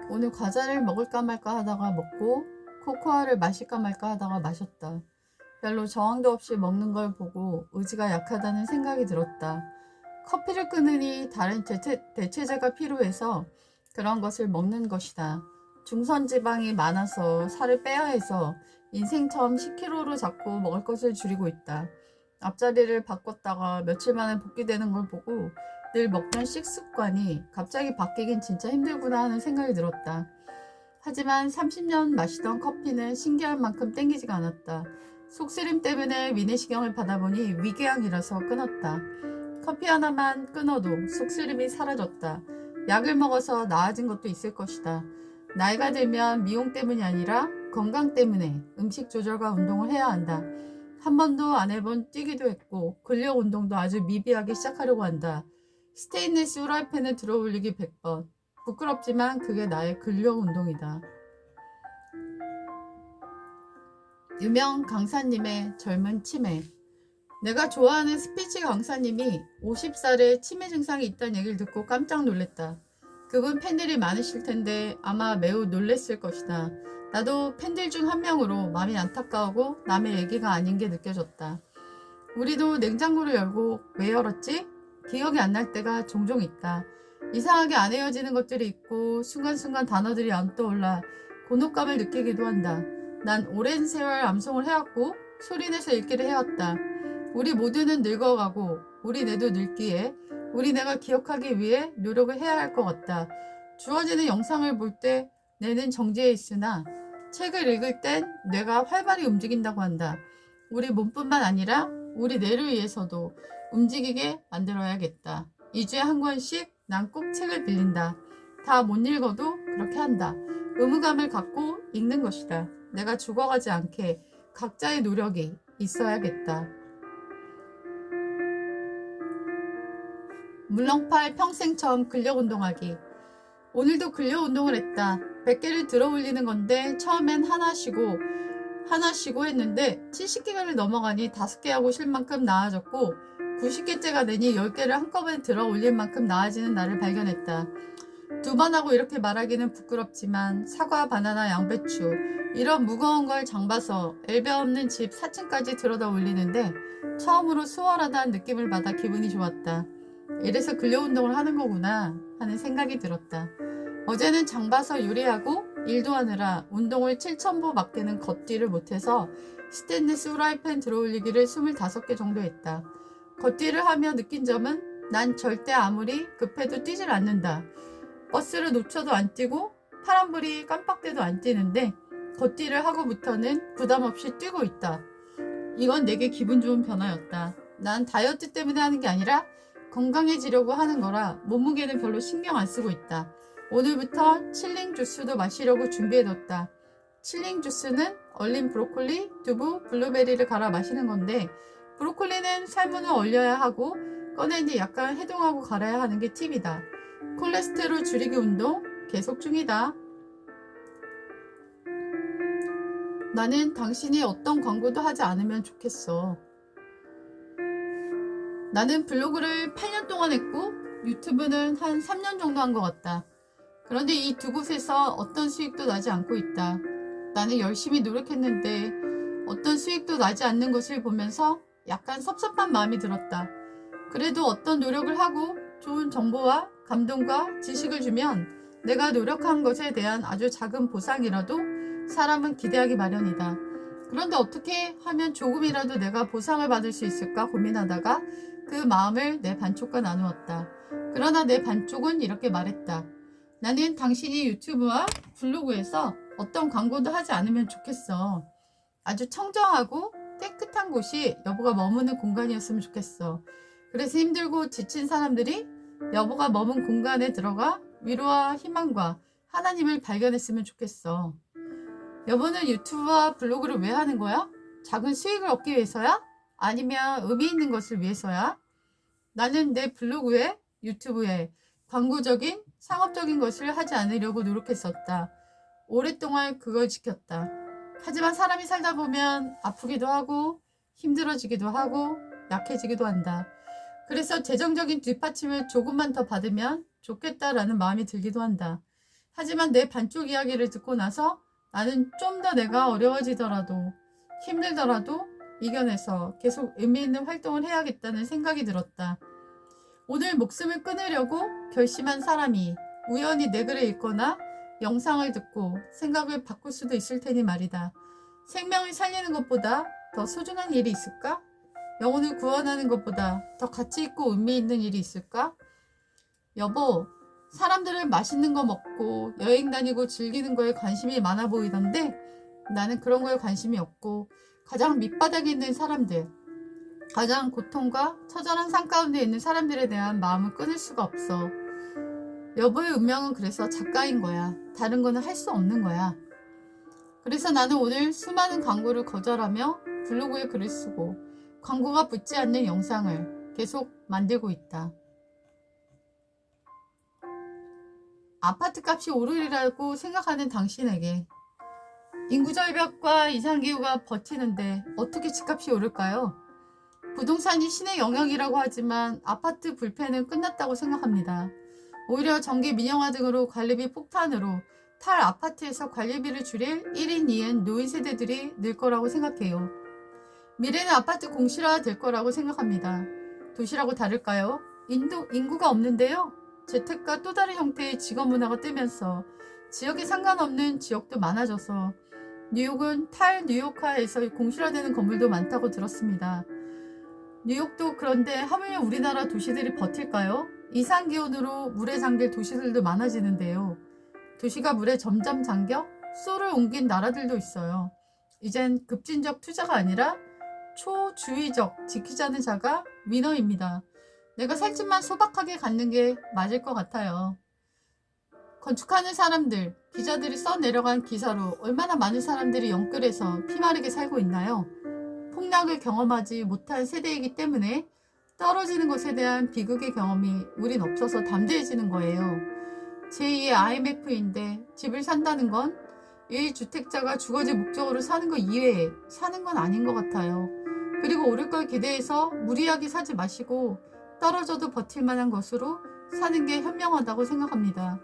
오늘 과자를 먹을까 말까 하다가 먹고 코코아를 마실까 말까 하다가 마셨다. 별로 저항도 없이 먹는 걸 보고 의지가 약하다는 생각이 들었다. 커피를 끊으니 다른 대체제가 필요해서 그런 것을 먹는 것이다. 중선지방이 많아서 살을 빼야 해서 인생 처음 10kg로 잡고 먹을 것을 줄이고 있다. 앞자리를 바꿨다가 며칠 만에 복귀되는 걸 보고 늘 먹던 식습관이 갑자기 바뀌긴 진짜 힘들구나 하는 생각이 들었다. 하지만 30년 마시던 커피는 신기할 만큼 땡기지가 않았다. 속쓰림 때문에 위내시경을 받아보니 위궤양이라서 끊었다. 커피 하나만 끊어도 속쓰림이 사라졌다. 약을 먹어서 나아진 것도 있을 것이다. 나이가 들면 미용 때문이 아니라 건강 때문에 음식 조절과 운동을 해야 한다. 한 번도 안 해본 뛰기도 했고 근력 운동도 아주 미비하게 시작하려고 한다. 스테인리스 후라이팬을 들어 올리기 100번. 부끄럽지만 그게 나의 근력 운동이다. 유명 강사님의 젊은 치매. 내가 좋아하는 스피치 강사님이 50살에 치매 증상이 있다는 얘기를 듣고 깜짝 놀랐다. 그분 팬들이 많으실 텐데 아마 매우 놀랬을 것이다. 나도 팬들 중 한 명으로 마음이 안타까우고 남의 얘기가 아닌 게 느껴졌다. 우리도 냉장고를 열고 왜 열었지? 기억이 안 날 때가 종종 있다. 이상하게 안 헤어지는 것들이 있고 순간순간 단어들이 안 떠올라 곤혹감을 느끼기도 한다. 난 오랜 세월 암송을 해왔고 소리내서 읽기를 해왔다. 우리 모두는 늙어가고 우리 뇌도 늙기에 우리 뇌가 기억하기 위해 노력을 해야 할 것 같다. 주어지는 영상을 볼 때 뇌는 정지해 있으나 책을 읽을 땐 뇌가 활발히 움직인다고 한다. 우리 몸뿐만 아니라 우리 뇌를 위해서도 움직이게 만들어야겠다. 2주에 한 권씩 난 꼭 책을 빌린다. 다 못 읽어도 그렇게 한다. 의무감을 갖고 읽는 것이다. 내가 죽어가지 않게 각자의 노력이 있어야겠다. 물렁팔 평생 처음 근력 운동하기. 오늘도 근력 운동을 했다. 100개를 들어 올리는 건데 처음엔 하나 쉬고 했는데 70개를 넘어가니 5개 하고 쉴 만큼 나아졌고 90개째가 되니 10개를 한꺼번에 들어 올릴 만큼 나아지는 나를 발견했다. 2번 하고 이렇게 말하기는 부끄럽지만 사과, 바나나, 양배추 이런 무거운 걸 장봐서 엘베 없는 집 4층까지 들어다 올리는데 처음으로 수월하다는 느낌을 받아 기분이 좋았다. 이래서 근력 운동을 하는 거구나 하는 생각이 들었다. 어제는 장봐서 요리하고 일도 하느라 운동을 7,000보 밖에는 걷기를 못해서 스테인리스 후라이팬 들어올리기를 25개 정도 했다. 걷기를 하며 느낀 점은 난 절대 아무리 급해도 뛰질 않는다. 버스를 놓쳐도 안 뛰고 파란불이 깜빡대도 안 뛰는데 걷기를 하고부터는 부담 없이 뛰고 있다. 이건 내게 기분 좋은 변화였다. 난 다이어트 때문에 하는 게 아니라 건강해지려고 하는 거라 몸무게는 별로 신경 안 쓰고 있다. 오늘부터 칠링 주스도 마시려고 준비해뒀다. 칠링 주스는 얼린 브로콜리, 두부, 블루베리를 갈아 마시는 건데 브로콜리는 삶은 후 얼려야 하고 꺼낸 뒤 약간 해동하고 갈아야 하는 게 팁이다. 콜레스테롤 줄이기 운동 계속 중이다. 나는 당신이 어떤 광고도 하지 않으면 좋겠어. 나는 블로그를 8년 동안 했고 유튜브는 한 3년 정도 한 것 같다. 그런데 이 두 곳에서 어떤 수익도 나지 않고 있다. 나는 열심히 노력했는데 어떤 수익도 나지 않는 것을 보면서 약간 섭섭한 마음이 들었다. 그래도 어떤 노력을 하고 좋은 정보와 감동과 지식을 주면 내가 노력한 것에 대한 아주 작은 보상이라도 사람은 기대하기 마련이다. 그런데 어떻게 하면 조금이라도 내가 보상을 받을 수 있을까 고민하다가 그 마음을 내 반쪽과 나누었다. 그러나 내 반쪽은 이렇게 말했다. 나는 당신이 유튜브와 블로그에서 어떤 광고도 하지 않으면 좋겠어. 아주 청정하고 깨끗한 곳이 여보가 머무는 공간이었으면 좋겠어. 그래서 힘들고 지친 사람들이 여보가 머문 공간에 들어가 위로와 희망과 하나님을 발견했으면 좋겠어. 여보는 유튜브와 블로그를 왜 하는 거야? 작은 수익을 얻기 위해서야? 아니면 의미 있는 것을 위해서야? 나는 내 블로그에 유튜브에 광고적인 상업적인 것을 하지 않으려고 노력했었다. 오랫동안 그걸 지켰다. 하지만 사람이 살다 보면 아프기도 하고 힘들어지기도 하고 약해지기도 한다. 그래서 재정적인 뒷받침을 조금만 더 받으면 좋겠다라는 마음이 들기도 한다. 하지만 내 반쪽 이야기를 듣고 나서 나는 좀 더 내가 어려워지더라도 힘들더라도 이겨내서 계속 의미 있는 활동을 해야겠다는 생각이 들었다. 오늘 목숨을 끊으려고 결심한 사람이 우연히 내 글을 읽거나 영상을 듣고 생각을 바꿀 수도 있을 테니 말이다. 생명을 살리는 것보다 더 소중한 일이 있을까? 영혼을 구원하는 것보다 더 가치 있고 의미 있는 일이 있을까? 여보, 사람들은 맛있는 거 먹고 여행 다니고 즐기는 거에 관심이 많아 보이던데 나는 그런 거에 관심이 없고 가장 밑바닥에 있는 사람들, 가장 고통과 처절한 삶 가운데 있는 사람들에 대한 마음을 끊을 수가 없어. 여보의 운명은 그래서 작가인 거야. 다른 거는 할 수 없는 거야. 그래서 나는 오늘 수많은 광고를 거절하며 블로그에 글을 쓰고 광고가 붙지 않는 영상을 계속 만들고 있다. 아파트 값이 오르리라고 생각하는 당신에게 인구절벽과 이상기후가 버티는데 어떻게 집값이 오를까요? 부동산이 신의 영역이라고 하지만 아파트 불패는 끝났다고 생각합니다. 오히려 전기 민영화 등으로 관리비 폭탄으로 탈 아파트에서 관리비를 줄일 1인 2인 노인 세대들이 늘 거라고 생각해요. 미래는 아파트 공실화 될 거라고 생각합니다. 도시라고 다를까요? 인구가 없는데요. 재택과 또 다른 형태의 직업 문화가 뜨면서 지역에 상관없는 지역도 많아져서 뉴욕은 탈뉴욕화에서 공실화되는 건물도 많다고 들었습니다. 뉴욕도 그런데 하물며 우리나라 도시들이 버틸까요? 이상기온으로 물에 잠길 도시들도 많아지는데요. 도시가 물에 점점 잠겨 쏘를 옮긴 나라들도 있어요. 이젠 급진적 투자가 아니라 초주의적 지키자는 자가 위너입니다. 내가 살집만 소박하게 갖는 게 맞을 것 같아요. 건축하는 사람들, 기자들이 써내려간 기사로 얼마나 많은 사람들이 영끌해서 피마르게 살고 있나요? 폭락을 경험하지 못한 세대이기 때문에 떨어지는 것에 대한 비극의 경험이 우린 없어서 담대해지는 거예요. 제2의 IMF인데 집을 산다는 건 1주택자가 주거지 목적으로 사는 것 이외에 사는 건 아닌 것 같아요. 그리고 오를 걸 기대해서 무리하게 사지 마시고 떨어져도 버틸 만한 것으로 사는 게 현명하다고 생각합니다.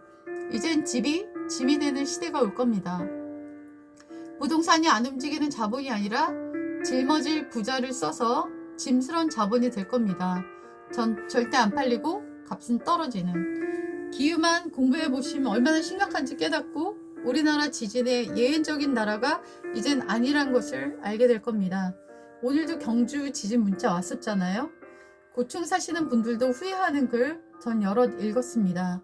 이젠 집이 짐이 되는 시대가 올 겁니다. 부동산이 안 움직이는 자본이 아니라 짊어질 부자를 써서 짐스러운 자본이 될 겁니다. 전 절대 안 팔리고 값은 떨어지는. 기후만 공부해보시면 얼마나 심각한지 깨닫고 우리나라 지진의 예언적인 나라가 이젠 아니란 것을 알게 될 겁니다. 오늘도 경주 지진 문자 왔었잖아요. 고충 사시는 분들도 후회하는 글 전 여럿 읽었습니다.